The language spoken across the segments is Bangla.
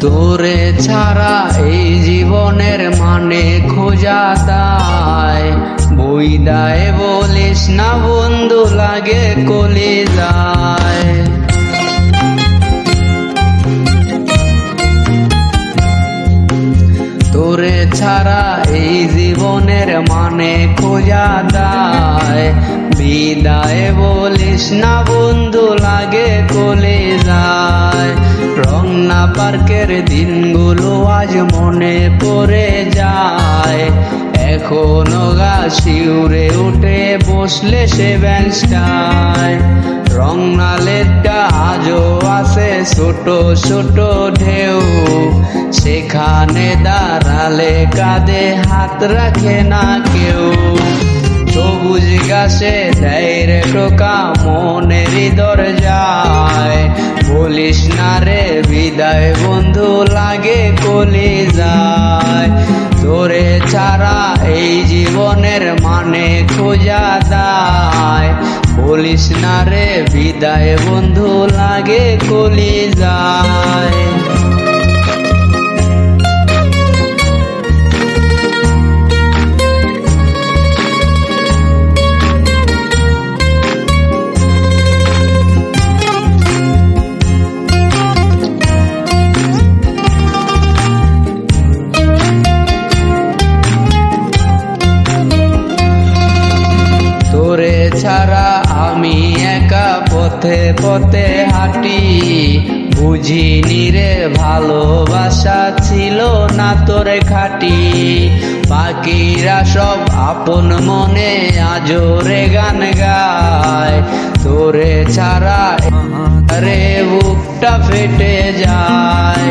তোরে ছাড়া এই জীবনের মানে খোঁজা দায়, বই দায় বলিস না বন্ধু লাগে কলিজায়। তোরে ছাড়া এই জীবনের মানে খোঁজা দায়, বিদায় বলিস না বন্ধু লাগে কলিজায়। রংনা পার্কের দিনগুলো আজ মনে পড়ে যায়, এখনো গা শিউরে উঠে বসলে সে বেঞ্চটায়। রংনা লেকটা আজও আছে ছোট ছোট ঢেউ, সেখানে দাঁড়ালে কাঁধে হাত রাখে না কেউ। সবুজ গাছে দেয় রে টোকা মনের দরজায়, বলিস না রে বিদায় বন্ধু লাগে কলিজায়। তোরে ছাড়া এই জীবনের মানে খোঁজা দায়, বলিস না রে বিদায় বন্ধু লাগে কলিজায়। তোরে ছাড়া আমি একা পথে পথে হাঁটি, বুঝিনি রে ভালোবাসা ছিল না তোরে খাটি। পাখিরা সব আপন মনে আজো রে গান গায়, তোরে ছাড়া রে বুকটা ফেটে যায়।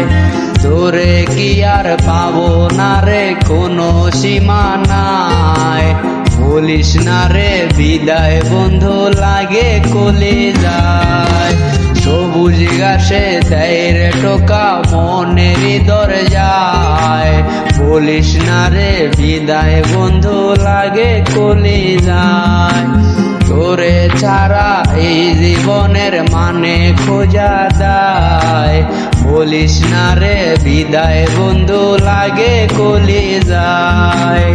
তোরে কি আর পাবো না রে কোনো সীমানায়, বলিস না রে বিদায় বন্ধু লাগে কলিজায়। সবুজ গাছে দেয় রে টোকা মনের দরজায়, বলিস না রে বিদায় বন্ধু লাগে কলিজায়। তোরে ছাড়া এই জীবনের মানে খোঁজা দায়, বলিস না রে বিদায় বন্ধু লাগে কলিজায়।